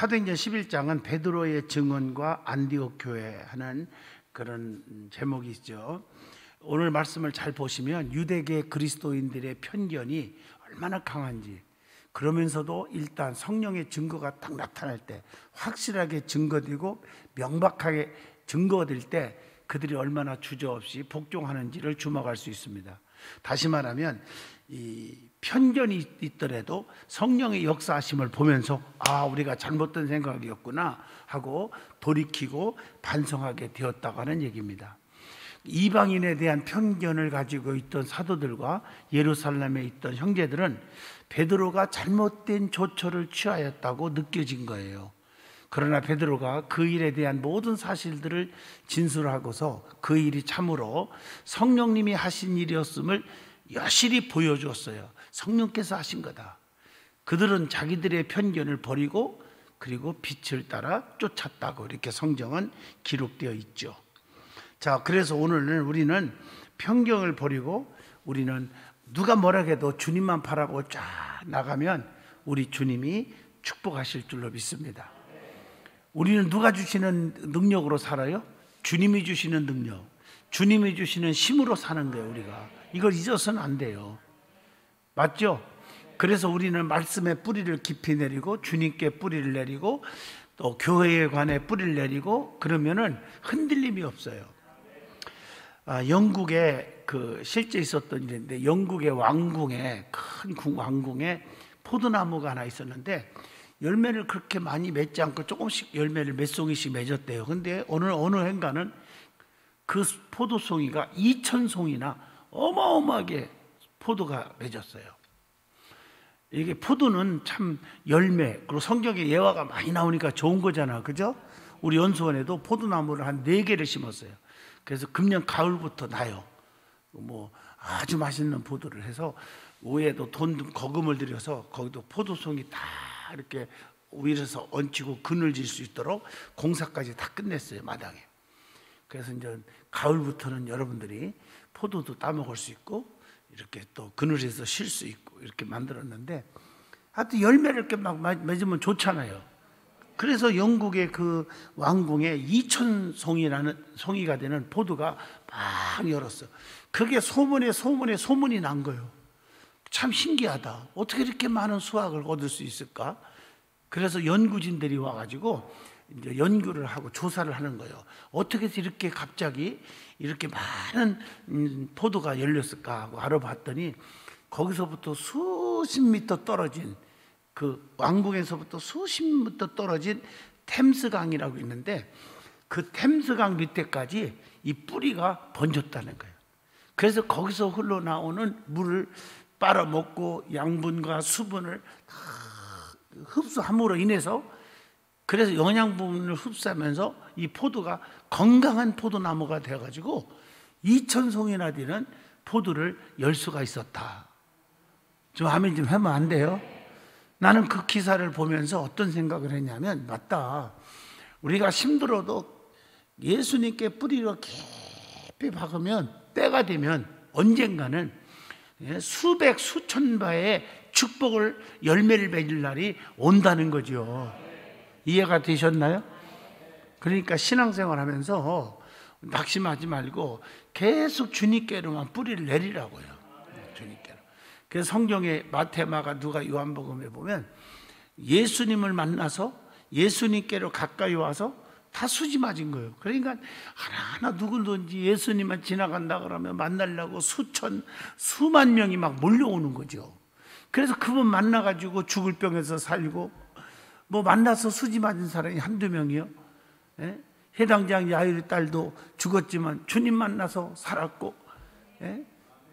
사도행전 11장은 베드로의 증언과 안디옥 교회 하는 그런 제목이 있죠. 오늘 말씀을 잘 보시면 유대계 그리스도인들의 편견이 얼마나 강한지, 그러면서도 일단 성령의 증거가 딱 나타날 때, 확실하게 증거되고 명백하게 증거될 때 그들이 얼마나 주저없이 복종하는지를 주목할 수 있습니다. 다시 말하면 이 편견이 있더라도 성령의 역사하심을 보면서 우리가 잘못된 생각이었구나 하고 돌이키고 반성하게 되었다고 하는 얘기입니다. 이방인에 대한 편견을 가지고 있던 사도들과 예루살렘에 있던 형제들은 베드로가 잘못된 조처를 취하였다고 느껴진 거예요. 그러나 베드로가 그 일에 대한 모든 사실들을 진술하고서 그 일이 참으로 성령님이 하신 일이었음을 여실히 보여주었어요. 성령께서 하신 거다. 그들은 자기들의 편견을 버리고 그리고 빛을 따라 쫓았다고 이렇게 성경은 기록되어 있죠. 자, 그래서 오늘은 우리는 편견을 버리고 우리는 누가 뭐라 해도 주님만 바라고 쫙 나가면 우리 주님이 축복하실 줄로 믿습니다. 우리는 누가 주시는 능력으로 살아요? 주님이 주시는 능력, 주님이 주시는 힘으로 사는 거예요. 우리가 이걸 잊어서는 안 돼요. 맞죠? 그래서 우리는 말씀의 뿌리를 깊이 내리고 주님께 뿌리를 내리고 또 교회에 관해 뿌리를 내리고 그러면은 흔들림이 없어요. 영국에 실제 있었던 일인데, 영국의 왕궁에, 큰 왕궁에 포도나무가 하나 있었는데 열매를 그렇게 많이 맺지 않고 조금씩 열매를 몇 송이씩 맺었대요. 근데 어느 해인가는 그 포도송이가 2000송이나 어마어마하게 포도가 맺었어요. 이게 포도는 참 열매, 그리고 성경에 예화가 많이 나오니까 좋은 거잖아, 그죠? 우리 연수원에도 포도나무를 한 4개를 심었어요. 그래서 금년 가을부터 나요. 아주 맛있는 포도를 해서 위에도 거금을 들여서 거기도 포도송이 다 이렇게 위에서 얹히고 그늘질 수 있도록 공사까지 다 끝냈어요, 마당에. 그래서 이제 가을부터는 여러분들이 포도도 따먹을 수 있고 이렇게 또 그늘에서 쉴 수 있고 이렇게 만들었는데, 하여튼 열매를 이렇게 막 맺으면 좋잖아요. 그래서 영국의 그 왕궁에 2000송이가 되는 포도가 막 열었어요. 그게 소문이 난 거예요. 참 신기하다. 어떻게 이렇게 많은 수확을 얻을 수 있을까? 그래서 연구진들이 와가지고 이제 연구를 하고 조사를 하는 거예요. 어떻게 해서 이렇게 갑자기 이렇게 많은 포도가 열렸을까 하고 알아봤더니, 거기서부터 수십 미터 떨어진, 그 왕궁에서부터 수십 미터 떨어진 템스강이라고 있는데, 그 템스강 밑에까지 이 뿌리가 번졌다는 거예요. 그래서 거기서 흘러나오는 물을 빨아먹고 양분과 수분을 흡수함으로 인해서, 그래서 영양분을 흡수하면서 이 포도가 건강한 포도나무가 되어가지고 2000송이나 되는 포도를 열 수가 있었다. 좀 아멘 좀 하면 안 돼요? 나는 그 기사를 보면서 어떤 생각을 했냐면, 맞다, 우리가 힘들어도 예수님께 뿌리로 깊이 박으면 때가 되면 언젠가는 수백 수천 바의 축복을 열매를 맺을 날이 온다는 거죠. 이해가 되셨나요? 그러니까 신앙생활 하면서 낙심하지 말고 계속 주님께로만 뿌리를 내리라고요. 주님께로. 그래서 성경에 마태, 마가, 누가, 요한복음에 보면 예수님을 만나서 예수님께로 가까이 와서 다 수지 맞은 거예요. 그러니까 하나하나 누구든지 예수님만 지나간다 그러면 만나려고 수만 명이 막 몰려오는 거죠. 그래서 그분 만나가지고 죽을 병에서 살고, 만나서 수지 맞은 사람이 한두 명이요. 해당장 야일의 딸도 죽었지만 주님 만나서 살았고,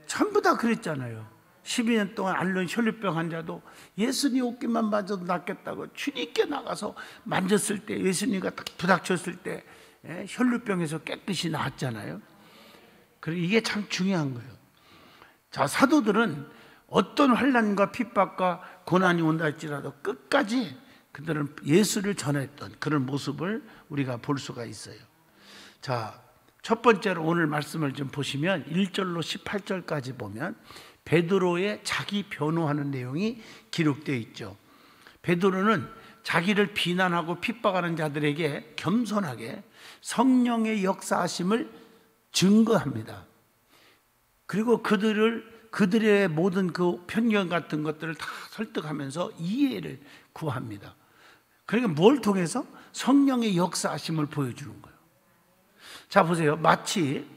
전부 다 그랬잖아요. 12년 동안 앓는 혈류병 환자도 예수님 옷깃만 만져도 낫겠다고 주님께 나가서 만졌을 때, 예수님과 딱 부닥쳤을 때 혈류병에서 깨끗이 나았잖아요. 그리고 이게 참 중요한 거예요. 자, 사도들은 어떤 환난과 핍박과 고난이 온다 할지라도 끝까지 그들은 예수를 전했던 그런 모습을 우리가 볼 수가 있어요. 자, 첫 번째로 오늘 말씀을 좀 보시면 1절로 18절까지 보면 베드로의 자기 변호하는 내용이 기록되어 있죠. 베드로는 자기를 비난하고 핍박하는 자들에게 겸손하게 성령의 역사하심을 증거합니다. 그리고 그들의 모든 그 편견 같은 것들을 다 설득하면서 이해를 구합니다. 그러니까 뭘 통해서? 성령의 역사하심을 보여주는 거예요. 자, 보세요. 마치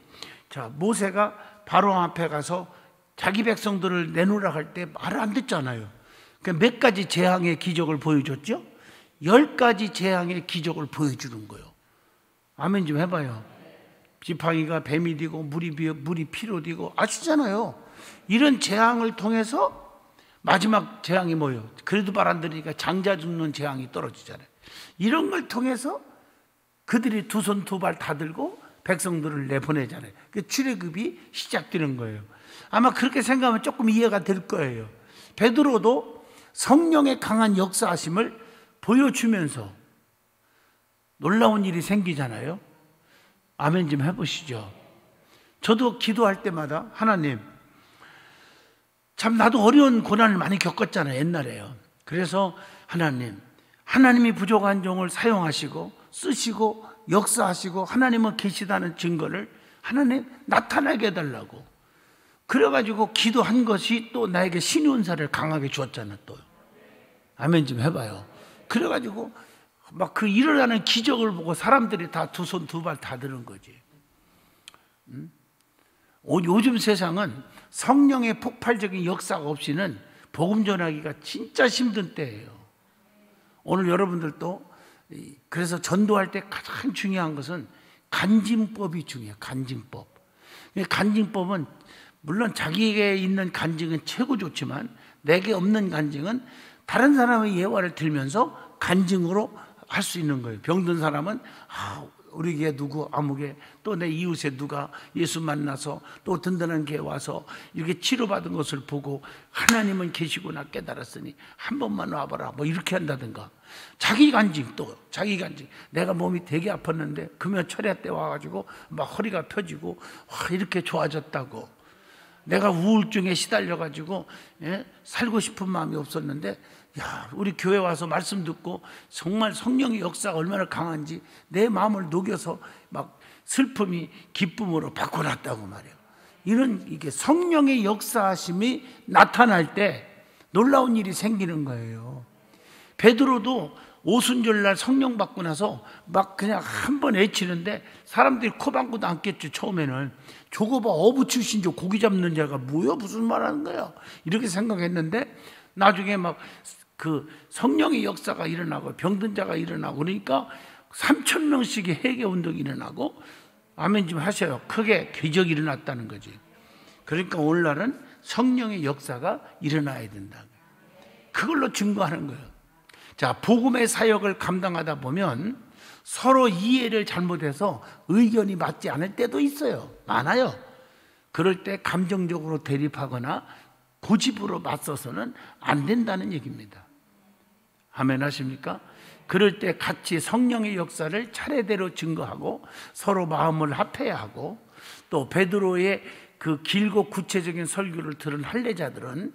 모세가 바로 앞에 가서 자기 백성들을 내놓으라 할 때 말을 안 듣잖아요. 그러니까 몇 가지 재앙의 기적을 보여줬죠? 10가지 재앙의 기적을 보여주는 거예요. 아멘 좀 해봐요. 지팡이가 뱀이 되고 물이 피로 되고 아시잖아요. 이런 재앙을 통해서 마지막 재앙이 뭐예요? 그래도 말 안 들으니까 장자 죽는 재앙이 떨어지잖아요. 이런 걸 통해서 그들이 두 손 두 발 다 들고 백성들을 내보내잖아요. 그 출애굽이 시작되는 거예요. 아마 그렇게 생각하면 조금 이해가 될 거예요. 베드로도 성령의 강한 역사하심을 보여주면서 놀라운 일이 생기잖아요. 아멘 좀 해보시죠. 저도 기도할 때마다 하나님, 참 나도 어려운 고난을 많이 겪었잖아요, 옛날에요. 그래서 하나님이 부족한 종을 사용하시고 쓰시고 역사하시고 하나님은 계시다는 증거를 하나님 나타나게 해달라고. 그래가지고 기도한 것이 또 나에게 신의 은사를 강하게 주었잖아요. 또 아멘 좀 해봐요. 그래가지고 막 그 일어나는 기적을 보고 사람들이 다 두 손 두 발 다 드는 거지. 요즘 세상은 성령의 폭발적인 역사가 없이는 복음 전하기가 진짜 힘든 때예요. 오늘 여러분들도 그래서 전도할 때 가장 중요한 것은 간증법이 중요해요. 간증법. 간증법은 물론 자기에게 있는 간증은 최고 좋지만 내게 없는 간증은 다른 사람의 예화를 들면서 간증으로 할 수 있는 거예요. 병든 사람은 우리 교회 누구 아무개 또 내 이웃에 누가 예수 만나서 또 든든한 교회 와서 이렇게 치료받은 것을 보고 하나님은 계시구나 깨달았으니 한 번만 와봐라 뭐 이렇게 한다든가. 자기 간증 내가 몸이 되게 아팠는데 금요 철야 때 와가지고 막 허리가 펴지고 이렇게 좋아졌다고. 내가 우울증에 시달려가지고 살고 싶은 마음이 없었는데 우리 교회 와서 말씀 듣고 정말 성령의 역사가 얼마나 강한지 내 마음을 녹여서 막 슬픔이 기쁨으로 바꿔놨다고 말이에요. 이게 성령의 역사하심이 나타날 때 놀라운 일이 생기는 거예요. 베드로도 오순절날 성령 받고 나서 막 그냥 한 번 외치는데 사람들이 코방구도 않겠죠. 처음에는 저거 봐, 어부 출신 저 고기 잡는 자가 뭐야, 무슨 말 하는 거야 이렇게 생각했는데 나중에 막 그 성령의 역사가 일어나고 병든 자가 일어나고 그러니까 3,000명씩의 회개 운동이 일어나고 아멘 좀 하셔요. 크게 기적이 일어났다는 거지. 그러니까 오늘날은 성령의 역사가 일어나야 된다. 그걸로 증거하는 거예요. 자, 복음의 사역을 감당하다 보면 서로 이해를 잘못해서 의견이 맞지 않을 때도 있어요. 많아요. 그럴 때 감정적으로 대립하거나 고집으로 맞서서는 안 된다는 얘기입니다. 아멘 하십니까? 그럴 때 같이 성령의 역사를 차례대로 증거하고 서로 마음을 합해야 하고 또 베드로의 그 길고 구체적인 설교를 들은 할례자들은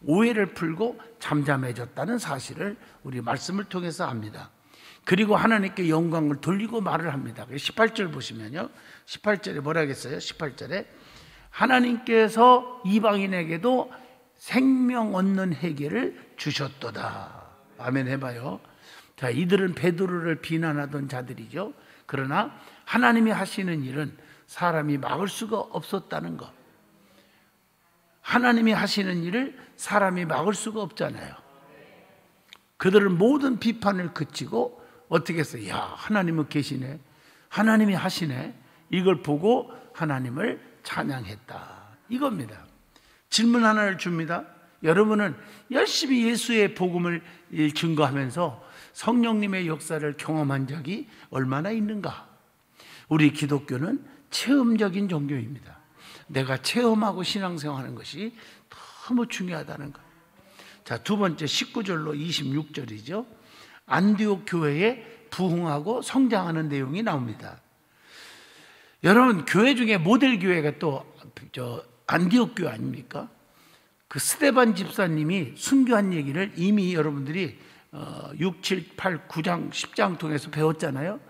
오해를 풀고 잠잠해졌다는 사실을 우리 말씀을 통해서 압니다. 그리고 하나님께 영광을 돌리고 말을 합니다. 18절 보시면요. 18절에 뭐라 했어요? 18절에 하나님께서 이방인에게도 생명 얻는 회개를 주셨도다. 아멘 해봐요. 자, 이들은 베드로를 비난하던 자들이죠. 그러나 하나님이 하시는 일은 사람이 막을 수가 없었다는 것. 하나님이 하시는 일을 사람이 막을 수가 없잖아요. 그들은 모든 비판을 그치고 어떻게 했어요? 야, 하나님은 계시네. 하나님이 하시네. 이걸 보고 하나님을 찬양했다. 이겁니다. 질문 하나를 줍니다. 여러분은 열심히 예수의 복음을 증거하면서 성령님의 역사를 경험한 적이 얼마나 있는가? 우리 기독교는 체험적인 종교입니다. 내가 체험하고 신앙생활하는 것이 너무 중요하다는 거예요. 자, 두 번째 19절로 26절이죠. 안디옥 교회에 부흥하고 성장하는 내용이 나옵니다. 여러분, 교회 중에 모델 교회가 또 안디옥 교회 아닙니까? 그 스데반 집사님이 순교한 얘기를 이미 여러분들이 6, 7, 8, 9장, 10장 통해서 배웠잖아요.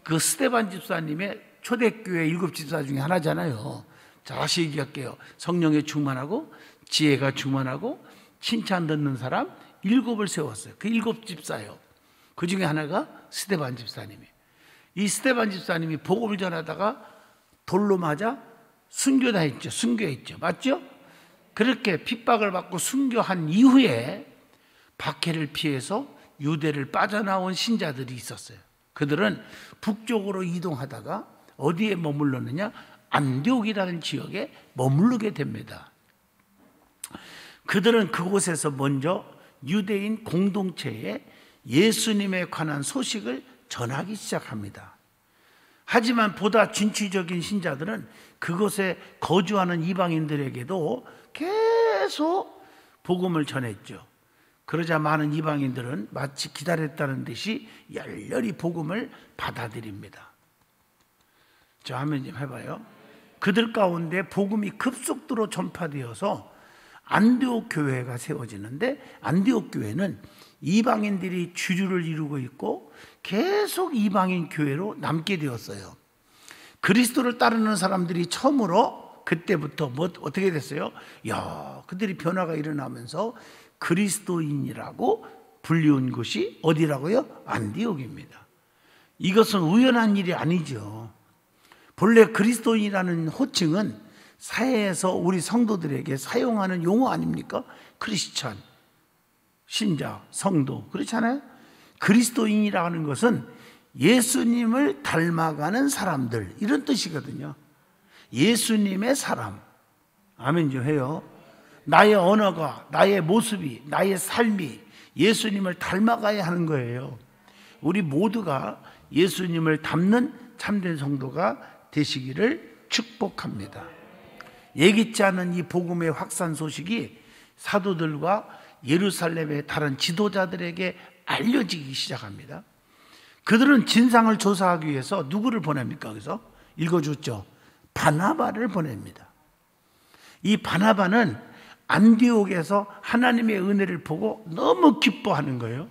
그 스데반 집사님의 초대교회 7집사 중에 하나잖아요. 자, 다시 얘기할게요. 성령에 충만하고 지혜가 충만하고 칭찬 듣는 사람 7을 세웠어요. 그 7집사예요. 그 중에 하나가 스데반 집사님이에요. 이 스데반 집사님이 복음을 전하다가 돌로 맞아 순교했죠. 순교했죠. 맞죠? 그렇게 핍박을 받고 순교한 이후에 박해를 피해서 유대를 빠져나온 신자들이 있었어요. 그들은 북쪽으로 이동하다가 어디에 머물렀느냐? 안디옥이라는 지역에 머무르게 됩니다. 그들은 그곳에서 먼저 유대인 공동체에 예수님에 관한 소식을 전하기 시작합니다. 하지만 보다 진취적인 신자들은 그곳에 거주하는 이방인들에게도 계속 복음을 전했죠. 그러자 많은 이방인들은 마치 기다렸다는 듯이 열렬히 복음을 받아들입니다. 저 한번 좀 해봐요. 그들 가운데 복음이 급속도로 전파되어서 안디옥 교회가 세워지는데, 안디옥 교회는 이방인들이 주류를 이루고 있고 계속 이방인 교회로 남게 되었어요. 그리스도를 따르는 사람들이 처음으로 그때부터 어떻게 됐어요? 그들이 변화가 일어나면서 그리스도인이라고 불리운 곳이 어디라고요? 안디옥입니다. 이것은 우연한 일이 아니죠. 본래 그리스도인이라는 호칭은 사회에서 우리 성도들에게 사용하는 용어 아닙니까? 크리스찬, 신자, 성도, 그렇잖아요. 그리스도인이라는 것은 예수님을 닮아가는 사람들, 이런 뜻이거든요. 예수님의 사람. 아멘 좀 해요. 나의 언어가, 나의 모습이, 나의 삶이 예수님을 닮아가야 하는 거예요. 우리 모두가 예수님을 닮는 참된 성도가 되시기를 축복합니다. 예기치 않은 이 복음의 확산 소식이 사도들과 예루살렘의 다른 지도자들에게 알려지기 시작합니다. 그들은 진상을 조사하기 위해서 누구를 보냅니까? 그래서 읽어줬죠. 바나바를 보냅니다. 이 바나바는 안디옥에서 하나님의 은혜를 보고 너무 기뻐하는 거예요.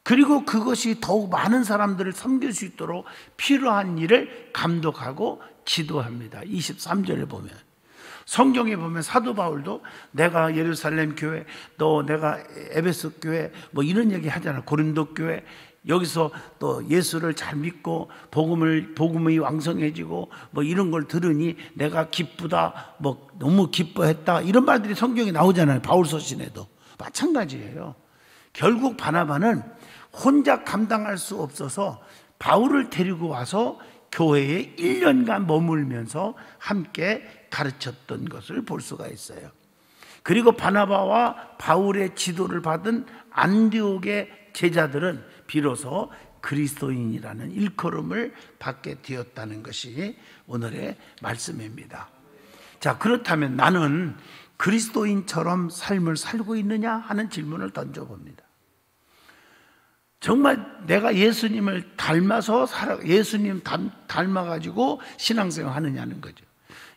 그리고 그것이 더욱 많은 사람들을 섬길 수 있도록 필요한 일을 감독하고 지도합니다. 23절에 보면, 성경에 보면 사도 바울도 내가 예루살렘 교회, 또 내가 에베소 교회 뭐 이런 얘기 하잖아. 고린도 교회, 여기서 또 예수를 잘 믿고 복음이 왕성해지고 뭐 이런 걸 들으니 내가 기쁘다, 뭐 너무 기뻐했다, 이런 말들이 성경에 나오잖아요. 바울 서신에도 마찬가지예요. 결국 바나바는 혼자 감당할 수 없어서 바울을 데리고 와서 교회에 1년간 머물면서 함께 가르쳤던 것을 볼 수가 있어요. 그리고 바나바와 바울의 지도를 받은 안디옥의 제자들은 비로소 그리스도인이라는 일컬음을 받게 되었다는 것이 오늘의 말씀입니다. 자, 그렇다면 나는 그리스도인처럼 삶을 살고 있느냐 하는 질문을 던져봅니다. 정말 내가 예수님을 닮아서 예수님 닮아가지고 신앙생활 하느냐는 거죠.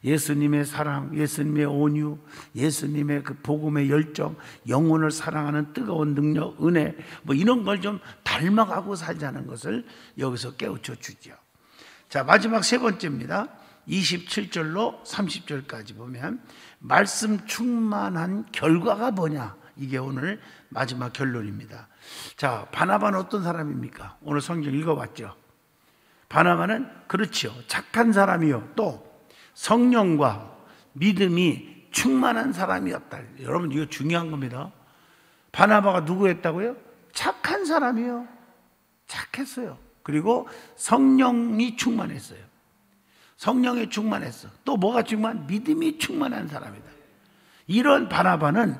예수님의 사랑, 예수님의 온유, 예수님의 그 복음의 열정, 영혼을 사랑하는 뜨거운 능력, 은혜, 뭐 이런 걸 좀 닮아가고 살자는 것을 여기서 깨우쳐 주죠. 자, 마지막 세 번째입니다. 27절로 30절까지 보면 말씀 충만한 결과가 뭐냐, 이게 오늘 마지막 결론입니다. 자, 바나바는 어떤 사람입니까? 오늘 성경 읽어봤죠. 바나바는 그렇죠, 착한 사람이요, 또 성령과 믿음이 충만한 사람이었다. 여러분, 이거 중요한 겁니다. 바나바가 누구였다고요? 착한 사람이요. 착했어요. 그리고 성령이 충만했어요. 성령에 충만했어. 또 뭐가 충만? 믿음이 충만한 사람이다. 이런 바나바는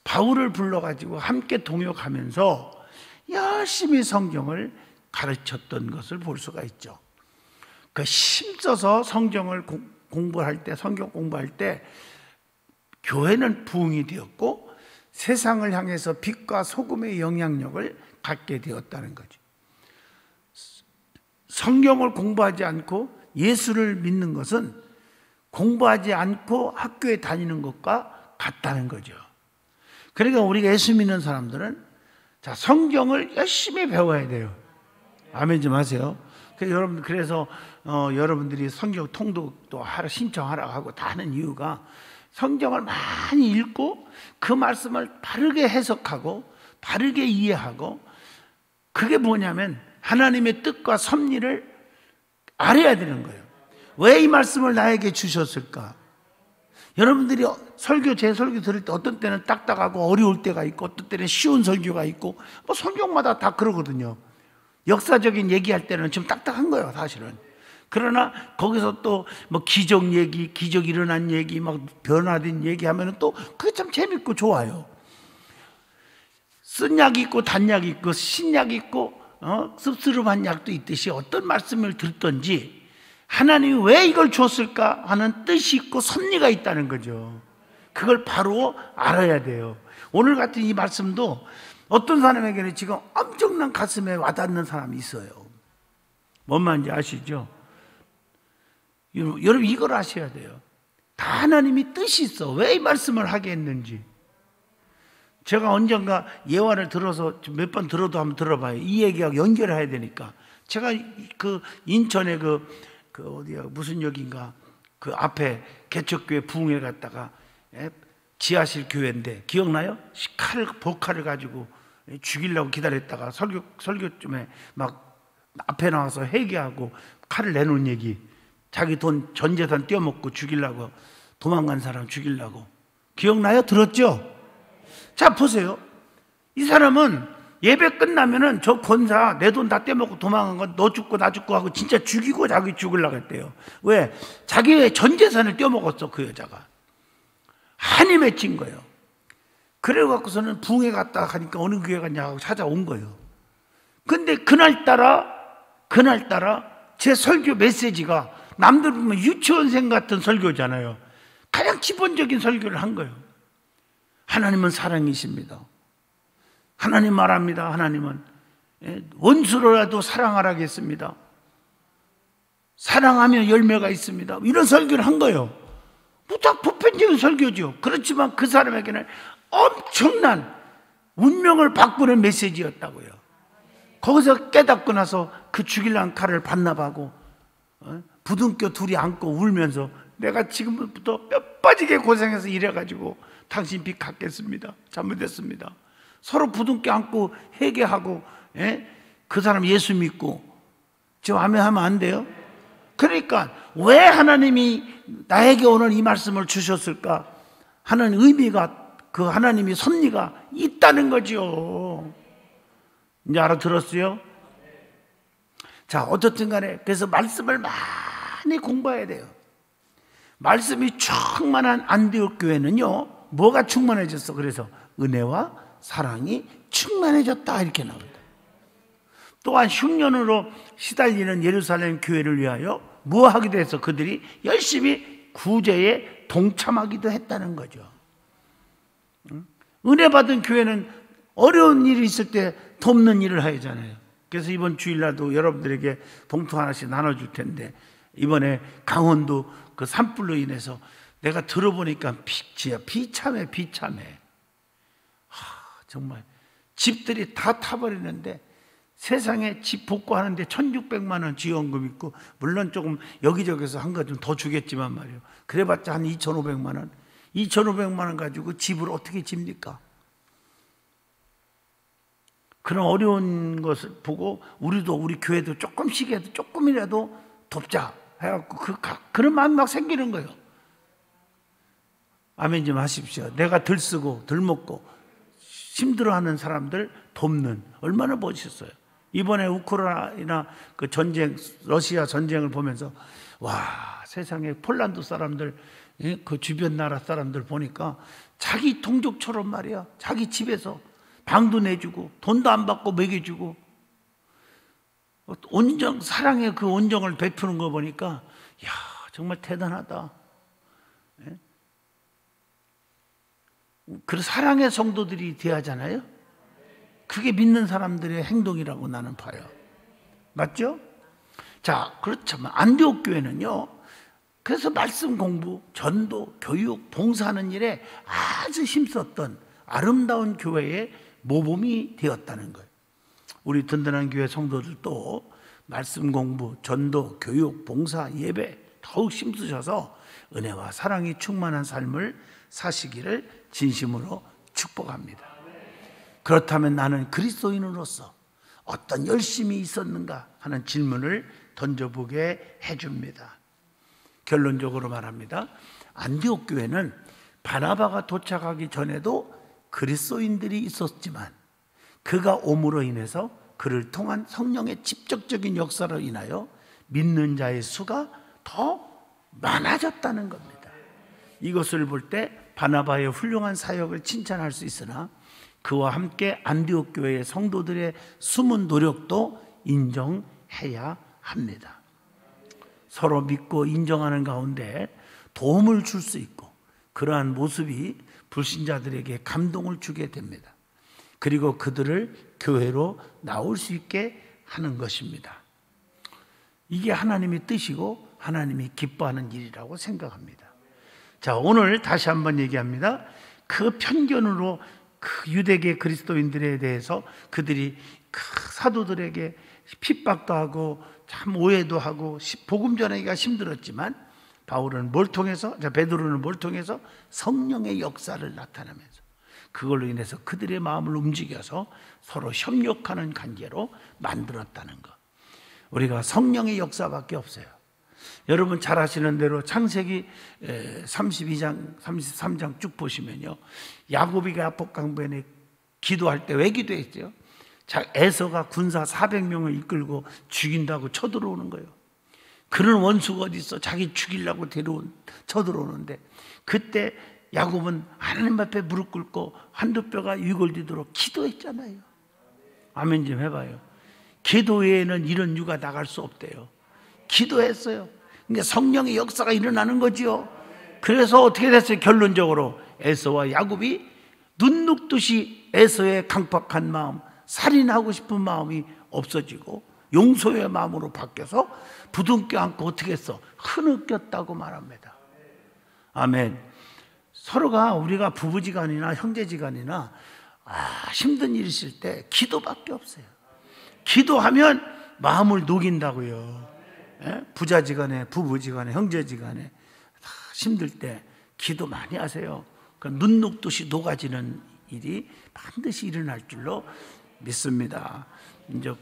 바울을 불러가지고 함께 동역하면서 열심히 성경을 가르쳤던 것을 볼 수가 있죠. 그 힘써서 성경을 공부할 때, 성경 공부할 때 교회는 부흥이 되었고 세상을 향해서 빛과 소금의 영향력을 갖게 되었다는 거죠. 성경을 공부하지 않고 예수를 믿는 것은 공부하지 않고 학교에 다니는 것과 같다는 거죠. 그러니까 우리가 예수 믿는 사람들은 자, 성경을 열심히 배워야 돼요. 아멘 좀 하세요. 그래서 여러분들이 성경 통독도 신청하라고 하고 다 하는 이유가 성경을 많이 읽고 그 말씀을 바르게 해석하고 바르게 이해하고, 그게 뭐냐면 하나님의 뜻과 섭리를 알아야 되는 거예요. 왜 이 말씀을 나에게 주셨을까? 여러분들이 제 설교 들을 때 어떤 때는 딱딱하고 어려울 때가 있고 어떤 때는 쉬운 설교가 있고, 뭐 성경마다 다 그러거든요. 역사적인 얘기할 때는 좀 딱딱한 거예요, 사실은. 그러나 거기서 또 뭐 기적 얘기, 기적 일어난 얘기, 막 변화된 얘기 하면은 또 그게 참 재밌고 좋아요. 쓴 약이 있고 단약이 있고 신약이 있고 씁쓸한 약도 있듯이 어떤 말씀을 듣든지 하나님이 왜 이걸 줬을까 하는 뜻이 있고 섭리가 있다는 거죠. 그걸 바로 알아야 돼요. 오늘 같은 이 말씀도 어떤 사람에게는 지금 엄청난 가슴에 와닿는 사람이 있어요. 뭔 말인지 아시죠? 여러분 이걸 아셔야 돼요. 다 하나님이 뜻이 있어. 왜 이 말씀을 하게 했는지. 제가 언젠가 예화를 들어서 몇 번 들어도 한번 들어봐요. 이 얘기하고 연결해야 되니까. 제가 그 인천에 어디야 무슨 역인가 그 앞에 개척교회 부흥회 갔다가 지하실 교회인데 기억나요? 복칼을 가지고 죽이려고 기다렸다가 설교쯤에 막 앞에 나와서 회개하고 칼을 내놓은 얘기. 자기 전 재산 떼어먹고 죽이려고 도망간 사람 죽이려고. 기억나요? 들었죠? 자, 보세요. 이 사람은 예배 끝나면은 저 권사 내 돈 다 떼먹고 도망간 건 너 죽고 나 죽고 하고 진짜 죽이고 자기 죽으려고 했대요. 왜? 자기의 전 재산을 떼어먹었어, 그 여자가. 한이 맺힌 거예요. 그래갖고서는 부흥회 갔다 가니까 어느 교회 갔냐고 찾아온 거예요. 근데 그날따라 제 설교 메시지가 남들 보면 유치원생 같은 설교잖아요. 가장 기본적인 설교를 한 거예요. 하나님은 사랑이십니다. 하나님 말합니다. 하나님은 원수로라도 사랑하라겠습니다. 사랑하면 열매가 있습니다. 이런 설교를 한 거예요. 무척 보편적인 설교죠. 그렇지만 그 사람에게는 엄청난 운명을 바꾸는 메시지였다고요. 거기서 깨닫고 나서 그 죽이려는 칼을 반납하고 부둥켜 둘이 안고 울면서 내가 지금부터 뼈 빠지게 고생해서 일해가지고 당신 빚 갚겠습니다. 잘못했습니다. 서로 부둥켜 안고 회개하고 그 사람 예수 믿고 지금 아멘 하면 안 돼요? 그러니까 왜 하나님이 나에게 오늘 이 말씀을 주셨을까 하는 의미가, 그 하나님의 섭리가 있다는 거죠. 이제 알아들었어요? 자, 어떻든 간에 그래서 말씀을 많이 공부해야 돼요. 말씀이 충만한 안디옥 교회는요, 뭐가 충만해졌어? 그래서 은혜와 사랑이 충만해졌다 이렇게 나옵니다. 또한 흉년으로 시달리는 예루살렘 교회를 위하여 뭐 하기도 해서 그들이 열심히 구제에 동참하기도 했다는 거죠. 은혜 받은 교회는 어려운 일이 있을 때 돕는 일을 하잖아요. 그래서 이번 주일날도 여러분들에게 봉투 하나씩 나눠줄 텐데, 이번에 강원도 그 산불로 인해서 내가 들어보니까 비참해. 정말 집들이 다 타버리는데 세상에 집 복구하는데 1,600만 원 지원금 있고, 물론 조금 여기저기서 한 거 좀 더 주겠지만 말이에요. 그래봤자 한 2,500만 원. 2,500만 원 가지고 집을 어떻게 집니까? 그런 어려운 것을 보고 우리 교회도 조금이라도 돕자 해갖고 그런 마음이 막 생기는 거예요. 아멘 좀 하십시오. 내가 덜 쓰고 덜 먹고 힘들어하는 사람들 돕는, 얼마나 멋있어요. 이번에 우크라이나 그 전쟁, 러시아 전쟁을 보면서 와, 세상에 폴란드 사람들, 그 주변 나라 사람들 보니까 자기 동족처럼 말이야, 자기 집에서 방도 내주고 돈도 안 받고 먹여주고 사랑의 그 온정을 베푸는 거 보니까 야, 정말 대단하다. 그 사랑의 성도들이 대하잖아요. 그게 믿는 사람들의 행동이라고 나는 봐요. 맞죠? 자, 그렇지만 안디옥 교회는요, 그래서 말씀 공부, 전도, 교육, 봉사하는 일에 아주 힘썼던 아름다운 교회의 모범이 되었다는 거예요. 우리 든든한 교회 성도들도 말씀 공부, 전도, 교육, 봉사, 예배 더욱 힘쓰셔서 은혜와 사랑이 충만한 삶을 사시기를 진심으로 축복합니다. 그렇다면 나는 그리스도인으로서 어떤 열심이 있었는가 하는 질문을 던져보게 해줍니다. 결론적으로 말합니다. 안디옥 교회는 바나바가 도착하기 전에도 그리스도인들이 있었지만 그가 옴으로 인해서 그를 통한 성령의 직접적인 역사로 인하여 믿는 자의 수가 더 많아졌다는 겁니다. 이것을 볼 때 바나바의 훌륭한 사역을 칭찬할 수 있으나 그와 함께 안디옥 교회의 성도들의 숨은 노력도 인정해야 합니다. 서로 믿고 인정하는 가운데 도움을 줄 수 있고 그러한 모습이 불신자들에게 감동을 주게 됩니다. 그리고 그들을 교회로 나올 수 있게 하는 것입니다. 이게 하나님의 뜻이고 하나님이 기뻐하는 일이라고 생각합니다. 자, 오늘 다시 한번 얘기합니다. 그 편견으로 그 유대계 그리스도인들에 대해서 그들이 그 사도들에게 핍박도 하고 참 오해도 하고 복음 전하기가 힘들었지만 바울은 뭘 통해서, 베드로는 뭘 통해서 성령의 역사를 나타내면서 그걸로 인해서 그들의 마음을 움직여서 서로 협력하는 관계로 만들었다는 것. 우리가 성령의 역사밖에 없어요. 여러분 잘 아시는 대로 창세기 32장, 33장 쭉 보시면요, 야곱이가 북강변에 기도할 때 왜 기도했죠? 에서가 군사 400명을 이끌고 죽인다고 쳐들어오는 거예요. 그런 원수가 어디 있어? 자기 죽이려고 쳐들어오는데 그때 야곱은 하나님 앞에 무릎 꿇고 한두 뼈가 유골되도록 기도했잖아요. 아멘 좀 해봐요. 기도 외에는 이런 유가 나갈 수 없대요. 기도했어요. 그러니까 성령의 역사가 일어나는 거지요. 그래서 어떻게 됐어요? 결론적으로 에서와 야곱이 눈눕듯이 에서의 강팍한 마음, 살인하고 싶은 마음이 없어지고 용서의 마음으로 바뀌어서 부둥켜 안고 어떻게 했어? 흐느꼈다고 말합니다. 아멘. 서로가 우리가 부부지간이나 형제지간이나 힘든 일이 있을 때 기도밖에 없어요. 기도하면 마음을 녹인다고요. 부자지간에 부부지간에 형제지간에 다 힘들 때 기도 많이 하세요. 그러니까 눈 녹듯이 녹아지는 일이 반드시 일어날 줄로 믿습니다. 이제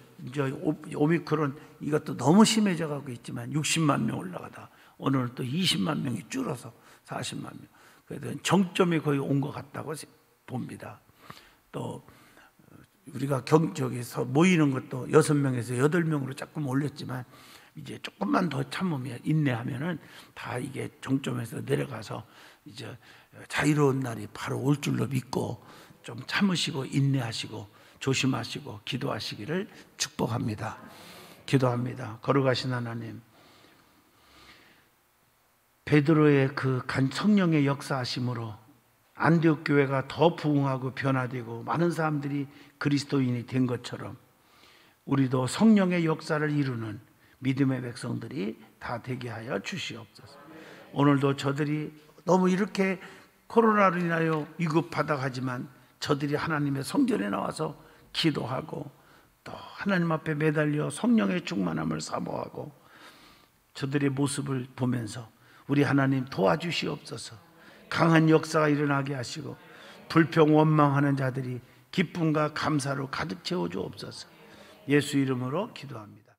오미크론 이것도 너무 심해져 가고 있지만 60만 명 올라가다 오늘 또 20만 명이 줄어서 40만 명. 그래도 정점이 거의 온 것 같다고 봅니다. 또 우리가 저기서 모이는 것도 6명에서 8명으로 조금 올렸지만 이제 조금만 더 참으면 인내하면은 다 이게 정점에서 내려가서 이제 자유로운 날이 바로 올 줄로 믿고 좀 참으시고 인내하시고 조심하시고 기도하시기를 축복합니다. 기도합니다. 거룩하신 하나님, 베드로의 그 성령의 역사하심으로 안디옥 교회가 더 부흥하고 변화되고 많은 사람들이 그리스도인이 된 것처럼 우리도 성령의 역사를 이루는 믿음의 백성들이 다 되게 하여 주시옵소서. 오늘도 저들이 너무 이렇게 코로나로 인하여 위급하다 하지만 저들이 하나님의 성전에 나와서 기도하고 또 하나님 앞에 매달려 성령의 충만함을 사모하고 저들의 모습을 보면서 우리 하나님 도와주시옵소서. 강한 역사가 일어나게 하시고 불평 원망하는 자들이 기쁨과 감사로 가득 채워 주옵소서. 예수 이름으로 기도합니다.